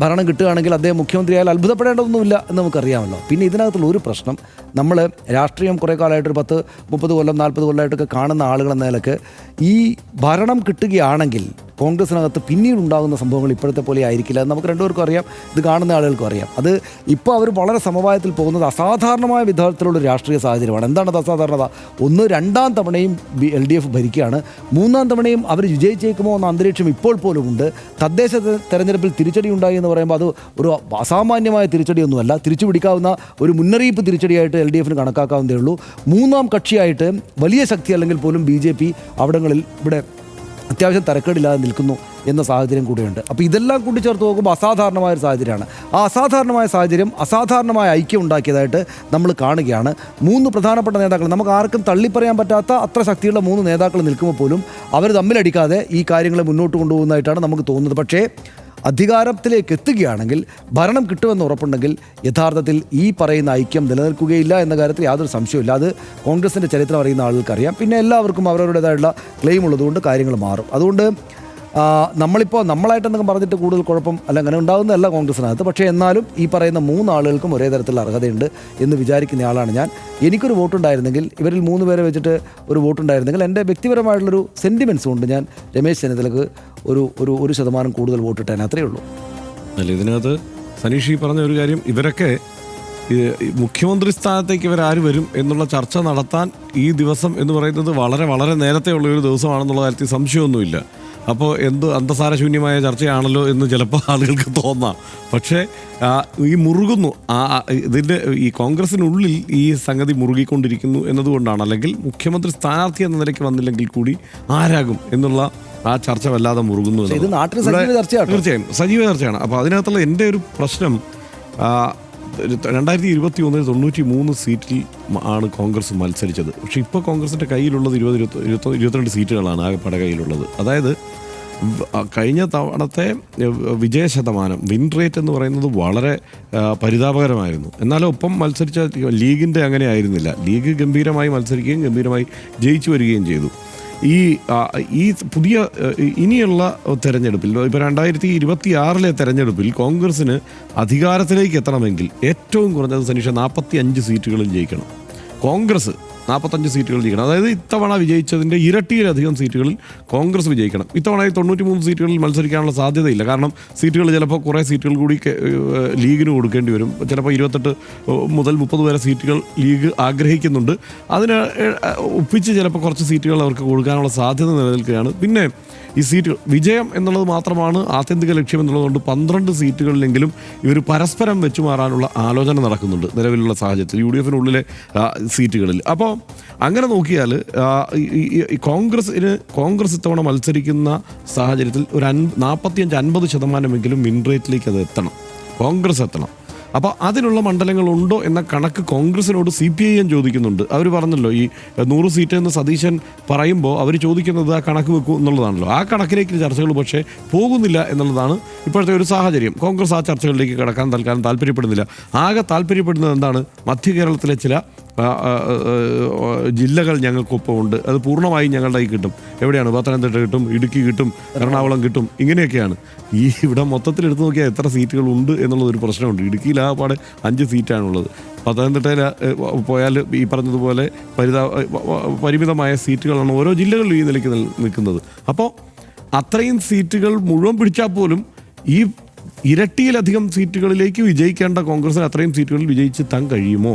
ഭരണം കിട്ടുകയാണെങ്കിൽ അദ്ദേഹം മുഖ്യമന്ത്രിയായാൽ അത്ഭുതപ്പെടേണ്ടതൊന്നുമില്ല എന്ന് നമുക്കറിയാമല്ലോ. പിന്നെ ഇതിനകത്തുള്ള ഒരു പ്രശ്നം, നമ്മൾ രാഷ്ട്രീയം കുറേ കാലമായിട്ടൊരു 10-30 കൊല്ലം 40 കൊല്ലമായിട്ടൊക്കെ കാണുന്ന ആളുകളെന്ന നിലക്ക് ഈ ഭരണം കിട്ടുകയാണെങ്കിൽ കോൺഗ്രസിനകത്ത് പിന്നീട് ഉണ്ടാകുന്ന സംഭവങ്ങൾ ഇപ്പോഴത്തെ പോലെ ആയിരിക്കില്ല എന്ന് നമുക്ക് രണ്ടുപേർക്കും അറിയാം, ഇത് കാണുന്ന ആളുകൾക്കും അറിയാം. അത് ഇപ്പോൾ അവർ വളരെ സമവായത്തിൽ പോകുന്നത് അസാധാരണമായ വിധത്തിലുള്ളൊരു രാഷ്ട്രീയ സാഹചര്യമാണ്. എന്താണത് അസാധാരണത? ഒന്ന്, 2ാം തവണയും LDF ഭരിക്കുകയാണ്, 3ാം തവണയും അവർ വിജയിച്ചേക്കുമോ എന്ന അന്തരീക്ഷം ഇപ്പോൾ പോലും ഉണ്ട്. തദ്ദേശ തെരഞ്ഞെടുപ്പിൽ തിരിച്ചടി ഉണ്ടായി എന്ന് പറയുമ്പോൾ അത് ഒരു അസാമാന്യമായ തിരിച്ചടിയൊന്നുമല്ല, തിരിച്ചു പിടിക്കാവുന്ന ഒരു മുന്നറിയിപ്പ് തിരിച്ചടിയായിട്ട് LDFന് കണക്കാക്കാവുന്നതേ ഉള്ളൂ. 3ാം കക്ഷിയായിട്ട് വലിയ ശക്തി അല്ലെങ്കിൽ പോലും BJP അവിടങ്ങളിൽ ഇവിടെ അത്യാവശ്യം തരക്കേടില്ലാതെ നിൽക്കുന്നു എന്ന സാഹചര്യം കൂടിയുണ്ട്. അപ്പോൾ ഇതെല്ലാം കൂട്ടിച്ചേർത്ത് നോക്കുമ്പോൾ അസാധാരണമായൊരു സാഹചര്യമാണ്. ആ അസാധാരണമായ സാഹചര്യം അസാധാരണമായ ഐക്യം ഉണ്ടാക്കിയതായിട്ട് നമ്മൾ കാണുകയാണ്. 3 പ്രധാനപ്പെട്ട നേതാക്കൾ, നമുക്ക് ആർക്കും തള്ളിപ്പറയാൻ പറ്റാത്ത അത്ര ശക്തിയുള്ള 3 നേതാക്കൾ നിൽക്കുമ്പോൾ പോലും അവർ തമ്മിലടിക്കാതെ ഈ കാര്യങ്ങളെ മുന്നോട്ട് കൊണ്ടുപോകുന്നതായിട്ടാണ് നമുക്ക് തോന്നുന്നത്. പക്ഷേ അധികാരത്തിലേക്ക് എത്തുകയാണെങ്കിൽ, ഭരണം കിട്ടുമെന്ന് ഉറപ്പുണ്ടെങ്കിൽ യഥാർത്ഥത്തിൽ ഈ പറയുന്ന ഐക്യം നിലനിൽക്കുകയില്ല എന്ന കാര്യത്തിൽ യാതൊരു സംശയമില്ല. അത് കോൺഗ്രസിൻ്റെ ചരിത്രം അറിയുന്ന ആളുകൾക്കറിയാം. പിന്നെ എല്ലാവർക്കും അവരവരുടേതായിട്ടുള്ള ക്ലെയിം ഉള്ളതുകൊണ്ട് കാര്യങ്ങൾ മാറും. അതുകൊണ്ട് നമ്മളായിട്ട് എന്തെങ്കിലും പറഞ്ഞിട്ട് കൂടുതൽ കുഴപ്പം അല്ല അങ്ങനെ ഉണ്ടാകുന്നതല്ല കോൺഗ്രസിനകത്ത്. പക്ഷേ എന്നാലും ഈ പറയുന്ന 3 ആളുകൾക്കും ഒരേ തരത്തിലുള്ള അർഹതയുണ്ട് എന്ന് വിചാരിക്കുന്ന ആളാണ് ഞാൻ. എനിക്കൊരു വോട്ടുണ്ടായിരുന്നെങ്കിൽ, ഇവരിൽ 3 പേരെ വെച്ചിട്ട് ഒരു വോട്ടുണ്ടായിരുന്നെങ്കിൽ, എൻ്റെ വ്യക്തിപരമായിട്ടുള്ളൊരു സെൻറ്റിമെൻറ്റ്സ് കൊണ്ട് ഞാൻ രമേശ് ചെന്നിത്തലക്ക് ഒരു 1% കൂടുതൽ വോട്ടിട്ടേനെ, അത്രയേ ഉള്ളൂ. അല്ല, ഇതിനകത്ത് സനീഷ് ഈ പറഞ്ഞ ഒരു കാര്യം, ഇവരൊക്കെ മുഖ്യമന്ത്രി സ്ഥാനത്തേക്ക് ഇവരാര് വരും എന്നുള്ള ചർച്ച നടത്താൻ ഈ ദിവസം എന്ന് പറയുന്നത് വളരെ വളരെ നേരത്തെ ഉള്ള ഒരു ദിവസമാണെന്നുള്ള കാര്യത്തിൽ സംശയമൊന്നുമില്ല. അപ്പോൾ അന്തസാരശൂന്യമായ ചർച്ചയാണല്ലോ എന്ന് ചിലപ്പോൾ ആളുകൾക്ക് തോന്നാം. പക്ഷേ ഈ മുറുകുന്നു, ഇതിൻ്റെ ഈ കോൺഗ്രസിനുള്ളിൽ ഈ സംഗതി മുറുകിക്കൊണ്ടിരിക്കുന്നു എന്നതുകൊണ്ടാണ്. അല്ലെങ്കിൽ മുഖ്യമന്ത്രി സ്ഥാനാർത്ഥി എന്ന നിലയ്ക്ക് വന്നില്ലെങ്കിൽ കൂടി ആരാകും എന്നുള്ള ആ ചർച്ച വല്ലാതെ മുറുകുന്നു. തീർച്ചയായും സജീവ ചർച്ചയാണ്. അപ്പോൾ അതിനകത്തുള്ള എൻ്റെ ഒരു പ്രശ്നം, 2021 93 സീറ്റിൽ ആണ് കോൺഗ്രസ് മത്സരിച്ചത്. പക്ഷേ ഇപ്പോൾ കോൺഗ്രസിൻ്റെ കയ്യിലുള്ളത് 22 സീറ്റുകളാണ് ആകെപ്പാടെ കയ്യിലുള്ളത്. അതായത് കഴിഞ്ഞ തവണത്തെ വിജയ ശതമാനം, വിൻ റേറ്റ് എന്ന് പറയുന്നത് വളരെ പരിതാപകരമായിരുന്നു. എന്നാലും ഒപ്പം മത്സരിച്ച ലീഗിൻ്റെ അങ്ങനെ ആയിരുന്നില്ല. ലീഗ് ഗംഭീരമായി മത്സരിക്കുകയും ഗംഭീരമായി ജയിച്ചു വരികയും ചെയ്തു. ഈ പുതിയ ഇനിയുള്ള തെരഞ്ഞെടുപ്പിൽ, ഇപ്പോൾ 2026 തെരഞ്ഞെടുപ്പിൽ കോൺഗ്രസ്സിന് അധികാരത്തിലേക്ക് എത്തണമെങ്കിൽ ഏറ്റവും കുറഞ്ഞത് സനീഷ 45 സീറ്റുകളിൽ ജയിക്കണം. കോൺഗ്രസ് 45 സീറ്റുകൾ ജയിക്കണം. അതായത് ഇത്തവണ വിജയിച്ചതിൻ്റെ ഇരട്ടിയിലധികം സീറ്റുകളിൽ കോൺഗ്രസ് വിജയിക്കണം. ഇത്തവണ 93 സീറ്റുകളിൽ മത്സരിക്കാനുള്ള സാധ്യതയില്ല. കാരണം സീറ്റുകൾ ചിലപ്പോൾ കുറേ സീറ്റുകൾ കൂടി ലീഗിന് കൊടുക്കേണ്ടി വരും. ചിലപ്പോൾ 28 മുതൽ 30 വരെ സീറ്റുകൾ ലീഗ് ആഗ്രഹിക്കുന്നുണ്ട്. അതിന് ഒപ്പിച്ച് ചിലപ്പോൾ കുറച്ച് സീറ്റുകൾ അവർക്ക് കൊടുക്കാനുള്ള സാധ്യത നിലനിൽക്കുകയാണ്. പിന്നെ ഈ സീറ്റ് വിജയം എന്നുള്ളത് മാത്രമാണ് ആത്യന്തിക ലക്ഷ്യം എന്നുള്ളതുകൊണ്ട് 12 സീറ്റുകളിലെങ്കിലും ഇവർ പരസ്പരം വെച്ചുമാറാനുള്ള ആലോചന നടക്കുന്നുണ്ട് നിലവിലുള്ള സാഹചര്യത്തിൽ UDFനുള്ളിലെ സീറ്റുകളിൽ. അപ്പോൾ അങ്ങനെ നോക്കിയാൽ കോൺഗ്രസ് ഇത്തവണ മത്സരിക്കുന്ന സാഹചര്യത്തിൽ ഒരു 45-50% വിൻ റേറ്റിലേക്ക് അത് എത്തണം, കോൺഗ്രസ് എത്തണം. അപ്പോൾ അതിനുള്ള മണ്ഡലങ്ങളുണ്ടോ എന്ന കണക്ക് കോൺഗ്രസിനോട് CPIM ചോദിക്കുന്നുണ്ട്. അവർ പറഞ്ഞല്ലോ, ഈ 100 സീറ്റ് എന്ന് സതീശൻ പറയുമ്പോൾ അവർ ചോദിക്കുന്നത് ആ കണക്ക് വെക്കൂ എന്നുള്ളതാണല്ലോ. ആ കണക്കിലേക്ക് ചർച്ചകൾ പക്ഷേ പോകുന്നില്ല എന്നുള്ളതാണ് ഇപ്പോഴത്തെ ഒരു സാഹചര്യം. കോൺഗ്രസ് ആ ചർച്ചകളിലേക്ക് കടക്കാൻ തൽക്കാലം താല്പര്യപ്പെടുന്നില്ല. ആകെ താല്പര്യപ്പെടുന്നത് എന്താണ്? മധ്യ കേരളത്തിലെ ചില ജില്ലകൾ ഞങ്ങൾക്കൊപ്പം ഉണ്ട്, അത് പൂർണ്ണമായും ഞങ്ങളുടെ കയ്യിൽ കിട്ടും. എവിടെയാണ്? പത്തനംതിട്ട കിട്ടും, ഇടുക്കി കിട്ടും, എറണാകുളം കിട്ടും, ഇങ്ങനെയൊക്കെയാണ്. ഇവിടെ മൊത്തത്തിൽ എടുത്തു നോക്കിയാൽ എത്ര സീറ്റുകൾ ഉണ്ട് എന്നുള്ളതൊരു പ്രശ്നമുണ്ട്. ഇടുക്കിയിൽ ആകെപ്പാടെ 5 സീറ്റാണുള്ളത്. പത്തനംതിട്ടയിൽ പോയാൽ ഈ പറഞ്ഞതുപോലെ പരിമിതമായ സീറ്റുകളാണ് ഓരോ ജില്ലകളിലും ഈ നിലയ്ക്ക് നിൽക്കുന്നത്. അപ്പോൾ അത്രയും സീറ്റുകൾ മുഴുവൻ പിടിച്ചാൽ പോലും ഈ ഇരട്ടിയിലധികം സീറ്റുകളിലേക്ക് വിജയിക്കേണ്ട കോൺഗ്രസിന് അത്രയും സീറ്റുകളിൽ വിജയിച്ചെത്താൻ കഴിയുമോ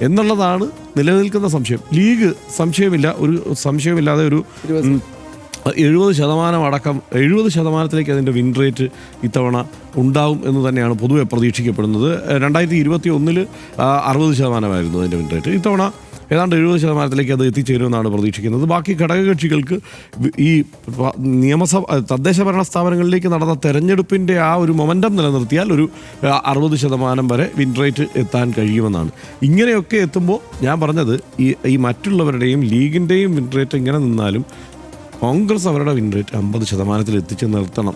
എന്നുള്ളതാണ് നിലനിൽക്കുന്ന സംശയം. ലീഗ് ഒരു സംശയമില്ലാതെ ഒരു 70% അടക്കം 70% അതിൻ്റെ വിൻ റേറ്റ് ഇത്തവണ ഉണ്ടാവും എന്ന് തന്നെയാണ് പൊതുവെ പ്രതീക്ഷിക്കപ്പെടുന്നത്. 2021 60% അതിൻ്റെ വിൻ റേറ്റ്. ഇത്തവണ ഏതാണ്ട് 70% അത് എത്തിച്ചേരുമെന്നാണ് പ്രതീക്ഷിക്കുന്നത്. ബാക്കി ഘടകകക്ഷികൾക്ക് ഈ തദ്ദേശ ഭരണ സ്ഥാപനങ്ങളിലേക്ക് നടന്ന തെരഞ്ഞെടുപ്പിൻ്റെ ആ ഒരു മൊമെൻറ്റം നിലനിർത്തിയാൽ ഒരു 60% വരെ വിൻ റേറ്റ് എത്താൻ കഴിയുമെന്നാണ്. ഇങ്ങനെയൊക്കെ എത്തുമ്പോൾ ഞാൻ പറഞ്ഞത് ഈ മറ്റുള്ളവരുടെയും ലീഗിൻ്റെയും വിൻ റേറ്റ് ഇങ്ങനെ നിന്നാലും കോൺഗ്രസ് അവരുടെ വിൻ റേറ്റ് 50% എത്തിച്ച് നിർത്തണം.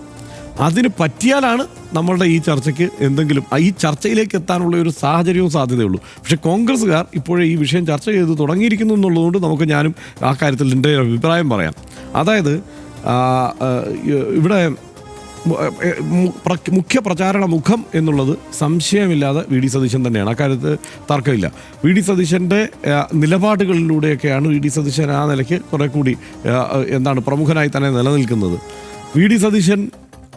അതിന് പറ്റിയാലാണ് നമ്മളുടെ ഈ ചർച്ചയ്ക്ക് എന്തെങ്കിലും ഈ ചർച്ചയിലേക്ക് എത്താനുള്ള ഒരു സാഹചര്യവും സാധ്യതയുള്ളൂ. പക്ഷേ കോൺഗ്രസ്സുകാർ ഇപ്പോഴേ ഈ വിഷയം ചർച്ച ചെയ്ത് തുടങ്ങിയിരിക്കുന്നു എന്നുള്ളതുകൊണ്ട് നമുക്ക് ഞാനും ആ കാര്യത്തിൽ എൻ്റെ അഭിപ്രായം പറയാം. അതായത് ഇവിടെ മുഖ്യ പ്രചാരണ മുഖം എന്നുള്ളത് സംശയമില്ലാതെ വി ഡി സതീശൻ തന്നെയാണ്. അക്കാര്യത്ത് തർക്കമില്ല. വി ഡി സതീശൻ്റെ നിലപാടുകളിലൂടെയൊക്കെയാണ് വി ഡി സതീശൻ ആ നിലയ്ക്ക് കുറെ കൂടി പ്രമുഖനായി തന്നെ നിലനിൽക്കുന്നത്. വി ഡി സതീശൻ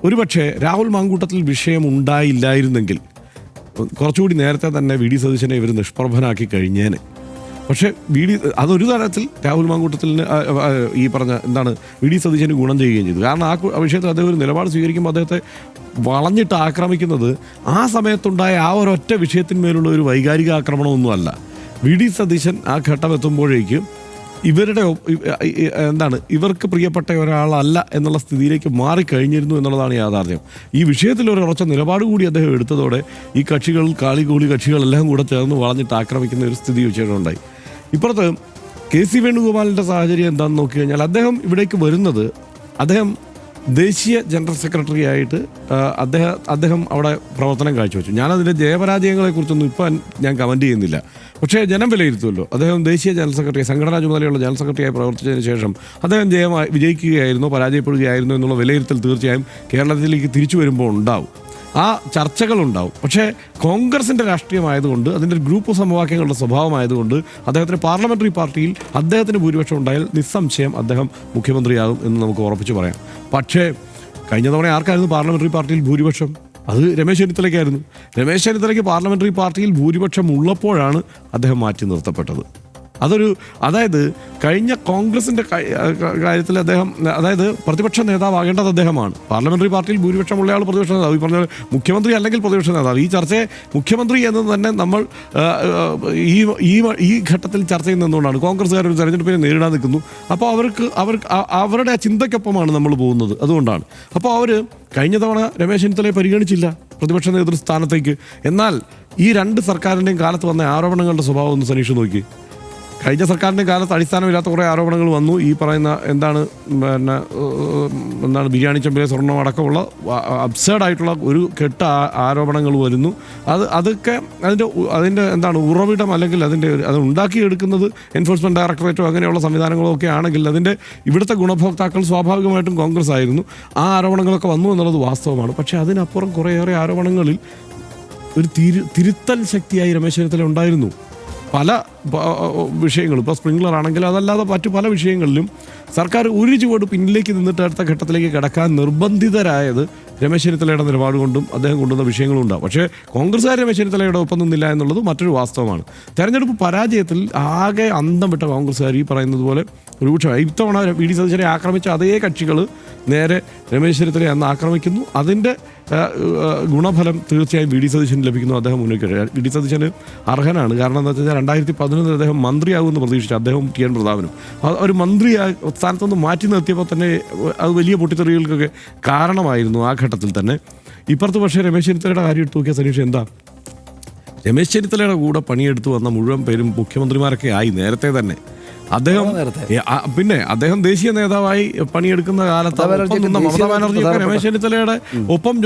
ഒരുപക്ഷെ രാഹുൽ മാങ്കൂട്ടത്തിൽ വിഷയം ഉണ്ടായില്ലായിരുന്നെങ്കിൽ കുറച്ചുകൂടി നേരത്തെ തന്നെ വി ഡി സതീശനെ ഇവർ നിഷ്പ്രഭനാക്കി കഴിഞ്ഞേനെ. പക്ഷേ അതൊരു തരത്തിൽ രാഹുൽ മാങ്കൂട്ടത്തിന് ഈ പറഞ്ഞ വി ഡി സതീശന് ഗുണം ചെയ്യുകയും ചെയ്തു. കാരണം ആ വിഷയത്തിൽ അദ്ദേഹം ഒരു നിലപാട് സ്വീകരിക്കുമ്പോൾ അദ്ദേഹത്തെ വളഞ്ഞിട്ട് ആക്രമിക്കുന്നത് ആ സമയത്തുണ്ടായ ആ ഒരൊറ്റ വിഷയത്തിന്മേലുള്ള ഒരു വൈകാരിക ആക്രമണമൊന്നുമല്ല. വി ഡി സതീശൻ ആ ഘട്ടം എത്തുമ്പോഴേക്കും ഇവർക്ക് പ്രിയപ്പെട്ട ഒരാളല്ല എന്നുള്ള സ്ഥിതിയിലേക്ക് മാറിക്കഴിഞ്ഞിരുന്നു എന്നുള്ളതാണ് യാഥാർത്ഥ്യം. ഈ വിഷയത്തിൽ ഒരു ഉറച്ച നിലപാട് കൂടി അദ്ദേഹം എടുത്തതോടെ ഈ കക്ഷികൾ കാളികൂളി കക്ഷികളെല്ലാം കൂടെ ചേർന്ന് വളഞ്ഞിട്ട് ആക്രമിക്കുന്ന ഒരു സ്ഥിതി വിഷയമുണ്ടായി. ഇപ്പുറത്ത് കെ സി വേണുഗോപാലിൻ്റെ സാഹചര്യം എന്താണെന്ന് നോക്കി കഴിഞ്ഞാൽ അദ്ദേഹം ഇവിടേക്ക് വരുന്നത് അദ്ദേഹം ദേശീയ ജനറൽ സെക്രട്ടറി ആയിട്ട് അദ്ദേഹം അവിടെ പ്രവർത്തനം കാഴ്ചവെച്ചു. ഞാനതിൻ്റെ ജയപരാജയങ്ങളെക്കുറിച്ചൊന്നും ഇപ്പം ഞാൻ കമൻറ്റ് ചെയ്യുന്നില്ല. പക്ഷേ ജനം വിലയിരുത്തുമല്ലോ. അദ്ദേഹം ദേശീയ ജനറൽ സെക്രട്ടറി, സംഘടനാ ചുമതലയുള്ള ജനറൽ സെക്രട്ടറിയായി പ്രവർത്തിച്ചതിന് ശേഷം അദ്ദേഹം വിജയിക്കുകയായിരുന്നോ പരാജയപ്പെടുകയായിരുന്നോ എന്നുള്ള വിലയിരുത്തൽ തീർച്ചയായും കേരളത്തിലേക്ക് തിരിച്ചു വരുമ്പോൾ ഉണ്ടാവും. ആ ചർച്ചകളുണ്ടാവും. പക്ഷേ കോൺഗ്രസിൻ്റെ രാഷ്ട്രീയമായതുകൊണ്ട്, അതിൻ്റെ ഗ്രൂപ്പ് സമവാക്യങ്ങളുടെ സ്വഭാവമായതുകൊണ്ട് അദ്ദേഹത്തിന് പാർലമെൻ്ററി പാർട്ടിയിൽ അദ്ദേഹത്തിന് ഭൂരിപക്ഷം ഉണ്ടായാൽ നിസ്സംശയം അദ്ദേഹം മുഖ്യമന്ത്രിയാകും എന്ന് നമുക്ക് ഉറപ്പിച്ച് പറയാം. പക്ഷേ കഴിഞ്ഞ തവണ ആർക്കായിരുന്നു പാർലമെൻ്ററി പാർട്ടിയിൽ ഭൂരിപക്ഷം? അത് രമേശ് ചെന്നിത്തലയ്ക്കായിരുന്നു. രമേശ് ചെന്നിത്തലയ്ക്ക് പാർലമെൻ്ററി പാർട്ടിയിൽ ഭൂരിപക്ഷം ഉള്ളപ്പോഴാണ് അദ്ദേഹം മാറ്റി നിർത്തപ്പെട്ടത്. അതായത് കഴിഞ്ഞ കോൺഗ്രസിൻ്റെ കാര്യത്തിൽ അദ്ദേഹം പ്രതിപക്ഷ നേതാവാകേണ്ടത് അദ്ദേഹമാണ്. പാർലമെൻ്ററി പാർട്ടിയിൽ ഭൂരിപക്ഷമുള്ള ആൾ പ്രതിപക്ഷ നേതാവ്, ഈ പറഞ്ഞ മുഖ്യമന്ത്രി അല്ലെങ്കിൽ പ്രതിപക്ഷ നേതാവ്. ഈ ചർച്ചയെ മുഖ്യമന്ത്രി എന്ന് തന്നെ നമ്മൾ ഈ ഘട്ടത്തിൽ ചർച്ച ചെയ്യുന്നതുകൊണ്ടാണ് കോൺഗ്രസ്സുകാർ ഒരു തെരഞ്ഞെടുപ്പിനെ നേരിടാൻ നിൽക്കുന്നു. അപ്പോൾ അവരുടെ ചിന്തയ്ക്കൊപ്പമാണ് നമ്മൾ പോകുന്നത്. അതുകൊണ്ടാണ്. അപ്പോൾ അവർ കഴിഞ്ഞ തവണ രമേശ് ചെന്നിത്തലയെ പരിഗണിച്ചില്ല പ്രതിപക്ഷ നേതൃസ്ഥാനത്തേക്ക്. എന്നാൽ ഈ രണ്ട് സർക്കാരിൻ്റെയും കാലത്ത് വന്ന ആരോപണങ്ങളുടെ സ്വഭാവം ഒന്ന് സനീഷ് നോക്കി. കഴിഞ്ഞ സർക്കാരിൻ്റെ കാലത്ത് അടിസ്ഥാനമില്ലാത്ത കുറേ ആരോപണങ്ങൾ വന്നു. ഈ പറയുന്ന ബിരിയാണി ചെമ്പിലെ സ്വർണ്ണം അടക്കമുള്ള അബ്സേർഡായിട്ടുള്ള ഒരു കെട്ട് ആരോപണങ്ങൾ വരുന്നു. അതൊക്കെ അതിൻ്റെ ഉറവിടം അല്ലെങ്കിൽ അത് ഉണ്ടാക്കിയെടുക്കുന്നത് എൻഫോഴ്സ്മെൻറ്റ് ഡയറക്ടറേറ്റോ അങ്ങനെയുള്ള സംവിധാനങ്ങളോ ഒക്കെ ആണെങ്കിൽ അതിൻ്റെ ഇവിടുത്തെ ഗുണഭോക്താക്കൾ സ്വാഭാവികമായിട്ടും കോൺഗ്രസ് ആയിരുന്നു. ആ ആരോപണങ്ങളൊക്കെ വന്നു എന്നുള്ളത് വാസ്തവമാണ്. പക്ഷേ അതിനപ്പുറം കുറേയേറെ ആരോപണങ്ങളിൽ ഒരു തിരുത്തൽ ശക്തിയായി രമേശ് ചെന്നിത്തല ഉണ്ടായിരുന്നു. പല വിഷയങ്ങളും, ഇപ്പോൾ സ്പ്രിംഗ്ലർ ആണെങ്കിൽ അതല്ലാതെ മറ്റു പല വിഷയങ്ങളിലും സർക്കാർ ഒരു ചുവട് പിന്നിലേക്ക് നിന്നിട്ട് അടുത്ത ഘട്ടത്തിലേക്ക് കടക്കാൻ നിർബന്ധിതരായത് രമേശ് ചെന്നിത്തലയുടെ നിലപാട് കൊണ്ടും അദ്ദേഹം കൊണ്ടുവന്ന വിഷയങ്ങളും ഉണ്ടാകും. പക്ഷേ കോൺഗ്രസ്സുകാർ രമേശ് ചെന്നിത്തലയുടെ ഒപ്പം നിന്നില്ല എന്നുള്ളത് മറ്റൊരു വാസ്തവമാണ്. തെരഞ്ഞെടുപ്പ് പരാജയത്തിൽ ആകെ അന്തം വിട്ട കോൺഗ്രസ്സുകാർ ഈ പറയുന്നത് പോലെ രൂക്ഷമായി. ഇത്തവണ വി ഡി സതീശനെ ആക്രമിച്ച അതേ കക്ഷികൾ നേരെ രമേശ് ചെന്നിത്തലയെ അന്ന് ആക്രമിക്കുന്നു. അതിൻ്റെ ഗുണഫലം തീർച്ചയായും വി ഡി സതീശന് ലഭിക്കുന്നു. അദ്ദേഹം മുന്നോട്ട് വി ഡി സതീശന് അർഹനാണ്. കാരണം എന്താ വെച്ചാൽ 2011 അദ്ദേഹം മന്ത്രിയാകുമെന്ന് പ്രതീക്ഷിച്ചു. അദ്ദേഹവും ടി എൻ പ്രതാപനും ഒരു മന്ത്രി സ്ഥാനത്തുനിന്ന് മാറ്റി നിർത്തിയപ്പോൾ തന്നെ അത് വലിയ പൊട്ടിത്തെറികൾക്കൊക്കെ കാരണമായിരുന്നു ആ ഘട്ടത്തിൽ തന്നെ. ഇപ്പുറത്ത് പക്ഷേ രമേശ് ചെന്നിത്തലയുടെ കാര്യം എടുത്ത് നോക്കിയ സനീഷ് എന്താ, രമേശ് ചെന്നിത്തലയുടെ കൂടെ പണിയെടുത്ത് വന്ന മുഴുവൻ പേരും മുഖ്യമന്ത്രിമാരൊക്കെ ആയി നേരത്തെ തന്നെ. അദ്ദേഹം ദേശീയ നേതാവായി പണിയെടുക്കുന്ന കാലത്ത് മമതാ ബാനർജി ഒക്കെ രമേശ് ചെന്നിത്തലയുടെ ഒപ്പം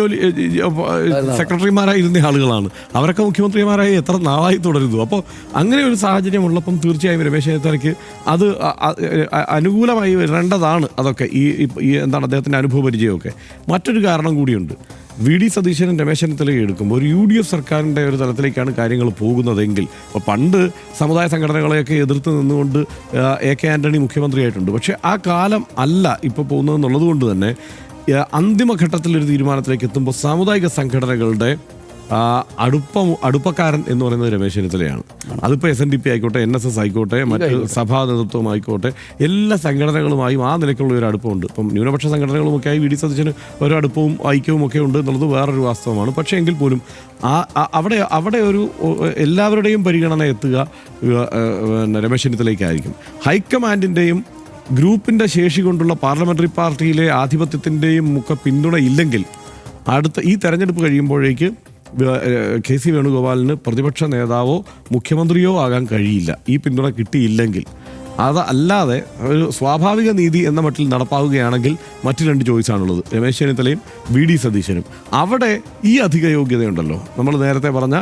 സെക്രട്ടറിമാരായി ഇരുന്ന ആളുകളാണ്. അവരൊക്കെ മുഖ്യമന്ത്രിമാരായി എത്ര നാളായി തുടരുന്നു. അപ്പോൾ അങ്ങനെ ഒരു സാഹചര്യം ഉള്ളപ്പം തീർച്ചയായും രമേശ് ചെന്നിത്തലയ്ക്ക് അത് അനുകൂലമായി വരേണ്ടതാണ്. അതൊക്കെ ഈ അദ്ദേഹത്തിൻ്റെ അനുഭവ പരിചയമൊക്കെ. മറ്റൊരു കാരണം കൂടിയുണ്ട്. വി ഡി സതീശനും രമേശ് ചെന്നിത്തലയും എടുക്കുമ്പോൾ ഒരു UDF സർക്കാരിൻ്റെ ഒരു തലത്തിലേക്കാണ് കാര്യങ്ങൾ പോകുന്നതെങ്കിൽ, ഇപ്പോൾ പണ്ട് സമുദായ സംഘടനകളെയൊക്കെ എതിർത്ത് നിന്നുകൊണ്ട് AK ആൻ്റണി മുഖ്യമന്ത്രിയായിട്ടുണ്ട്. പക്ഷേ ആ കാലം അല്ല ഇപ്പോൾ പോകുന്നതെന്നുള്ളത് കൊണ്ട് തന്നെ അന്തിമഘട്ടത്തിലൊരു തീരുമാനത്തിലേക്ക് എത്തുമ്പോൾ സാമുദായിക സംഘടനകളുടെ അടുപ്പക്കാരൻ എന്ന് പറയുന്നത് രമേശ് ചെന്നിത്തലയാണ്. അതിപ്പോൾ SNDP ആയിക്കോട്ടെ, NSS ആയിക്കോട്ടെ, മറ്റ് സഭാ നേതൃത്വമായിക്കോട്ടെ, എല്ലാ സംഘടനകളുമായും ആ നിലയ്ക്കുള്ള ഒരു അടുപ്പമുണ്ട്. ഇപ്പം ന്യൂനപക്ഷ സംഘടനകളുമൊക്കെയായി വി ഡി സതീശന് ഒരു അടുപ്പവും ഐക്യവും ഒക്കെ ഉണ്ട് എന്നുള്ളത് വേറൊരു വാസ്തവമാണ്. പക്ഷേ എങ്കിൽ പോലും അവിടെ ഒരു എല്ലാവരുടെയും പരിഗണന എത്തുക രമേശ് ചെന്നിത്തലയ്ക്കായിരിക്കും. ഹൈക്കമാൻഡിൻ്റെയും ഗ്രൂപ്പിൻ്റെ ശേഷി കൊണ്ടുള്ള പാർലമെൻ്ററി പാർട്ടിയിലെ ആധിപത്യത്തിൻ്റെയും ഒക്കെ പിന്തുണ ഇല്ലെങ്കിൽ ഈ തെരഞ്ഞെടുപ്പ് കഴിയുമ്പോഴേക്ക് കെ സി വേണുഗോപാലിന് പ്രതിപക്ഷ നേതാവോ മുഖ്യമന്ത്രിയോ ആകാൻ കഴിയില്ല. ഈ പിന്തുണ കിട്ടിയില്ലെങ്കിൽ അതല്ലാതെ ഒരു സ്വാഭാവിക നീതി എന്ന മട്ടിൽ നടപ്പാവുകയാണെങ്കിൽ മറ്റ് രണ്ട് ചോയ്സാണുള്ളത്, രമേശ് ചെന്നിത്തലയും വി ഡി സതീശനും. അവിടെ ഈ അധിക യോഗ്യതയുണ്ടല്ലോ, നമ്മൾ നേരത്തെ പറഞ്ഞ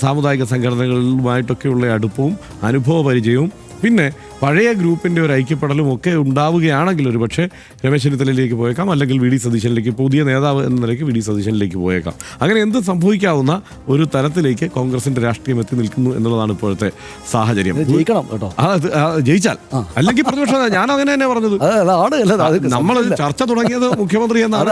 സാമുദായിക സംഘടനകളുമായിട്ടൊക്കെയുള്ള അടുപ്പവും അനുഭവ പരിചയവും, പിന്നെ പഴയ ഗ്രൂപ്പിൻ്റെ ഒരു ഐക്യപ്പെടലും ഒക്കെ ഉണ്ടാവുകയാണെങ്കിൽ ഒരു പക്ഷേ രമേശ് ചെന്നിത്തലയിലേക്ക് പോയേക്കാം, അല്ലെങ്കിൽ വി ഡി സതീശനിലേക്ക്, പുതിയ നേതാവ് എന്ന നിലയ്ക്ക് വി ഡി സതീശനിലേക്ക് പോയേക്കാം. അങ്ങനെ എന്ത് സംഭവിക്കാവുന്ന ഒരു തലത്തിലേക്ക് കോൺഗ്രസിന്റെ രാഷ്ട്രീയം എത്തി നിൽക്കുന്നു എന്നുള്ളതാണ് ഇപ്പോഴത്തെ സാഹചര്യം. ജയിക്കണം കേട്ടോ, ജയിച്ചാൽ, അല്ലെങ്കിൽ പ്രതിപക്ഷ, ഞാൻ അങ്ങനെ തന്നെ പറഞ്ഞത്, നമ്മൾ ചർച്ച തുടങ്ങിയത് മുഖ്യമന്ത്രി എന്നാണ്.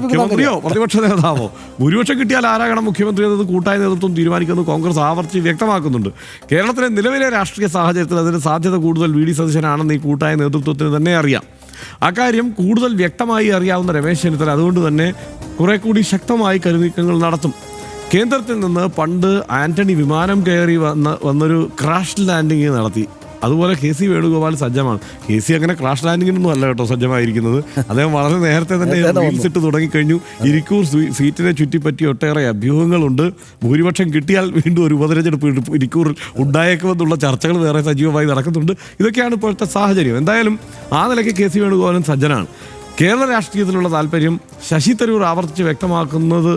മുഖ്യമന്ത്രിയോ പ്രതിപക്ഷ നേതാവോ ഭൂരിപക്ഷം കിട്ടിയാൽ ആരാകണം മുഖ്യമന്ത്രി എന്നത് കൂട്ടായ നേതൃത്വം തീരുമാനിക്കുന്നത് കോൺഗ്രസ് ആവർത്തിച്ച് വ്യക്തമാക്കുന്നുണ്ട്. കേരളത്തിലെ നിലവിലെ രാഷ്ട്രീയ സാഹചര്യത്തിൽ അതിന് സാധ്യത കൂടുതൽ വി ഡി സതീശനാണെന്ന് ഈ കൂട്ടായ നേതൃത്വത്തിന് തന്നെ അറിയാം. അക്കാര്യം കൂടുതൽ വ്യക്തമായി അറിയാവുന്ന രമേശ് ചെന്നിത്തല അതുകൊണ്ട് തന്നെ കുറെ കൂടി ശക്തമായി കരുനീക്കങ്ങൾ നടത്തും. കേന്ദ്രത്തിൽ നിന്ന് പണ്ട് ആന്റണി വിമാനം കയറി വന്നൊരു ക്രാഷ് ലാൻഡിങ് നടത്തി. അതുപോലെ കെ സി വേണുഗോപാൽ സജ്ജമാണ്. കെ സി അങ്ങനെ ക്രാഷ് ലാൻഡിങ്ങിനൊന്നും അല്ല കേട്ടോ സജ്ജമായിരിക്കുന്നത്. അദ്ദേഹം വളരെ നേരത്തെ തന്നെ റീൽസ് ഇട്ട് തുടങ്ങിക്കഴിഞ്ഞു. ഇരിക്കൂർ സീറ്റിനെ ചുറ്റിപ്പറ്റി ഒട്ടേറെ അഭ്യൂഹങ്ങളുണ്ട്. ഭൂരിപക്ഷം കിട്ടിയാൽ വീണ്ടും ഒരു ഉപതെരഞ്ഞെടുപ്പ് ഇരിക്കൂറിൽ ഉണ്ടായേക്കുമെന്നുള്ള ചർച്ചകൾ വേറെ സജീവമായി നടക്കുന്നുണ്ട്. ഇതൊക്കെയാണ് ഇപ്പോഴത്തെ സാഹചര്യം. എന്തായാലും ആ നിലയ്ക്ക് കെ സി വേണുഗോപാലും സജ്ജനാണ്. കേരള രാഷ്ട്രീയത്തിലുള്ള താല്പര്യം ശശി തരൂർ ആവർത്തിച്ച് വ്യക്തമാക്കുന്നത്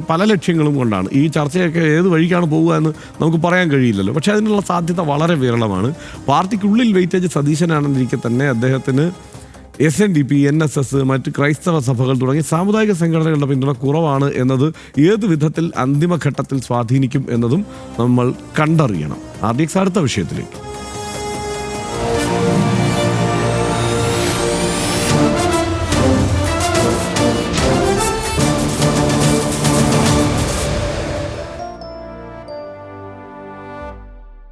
പല ലക്ഷ്യങ്ങളും കൊണ്ടാണ്. ഈ ചർച്ചയൊക്കെ ഏത് വഴിക്കാണ് പോകുക എന്ന് നമുക്ക് പറയാൻ കഴിയില്ലല്ലോ. പക്ഷേ അതിനുള്ള സാധ്യത വളരെ വിരളമാണ്. പാർട്ടിക്കുള്ളിൽ വെയിറ്റേജ് സതീശനാണെന്നിരിക്കെ തന്നെ അദ്ദേഹത്തിന് SNDP, NSS, മറ്റ് ക്രൈസ്തവ സഭകൾ തുടങ്ങി സാമുദായിക സംഘടനകളുടെ പിന്തുണ കുറവാണ് എന്നത് ഏത് വിധത്തിൽ അന്തിമഘട്ടത്തിൽ സ്വാധീനിക്കും എന്നതും നമ്മൾ കണ്ടറിയണം. RDX അടുത്ത വിഷയത്തിലേക്ക്.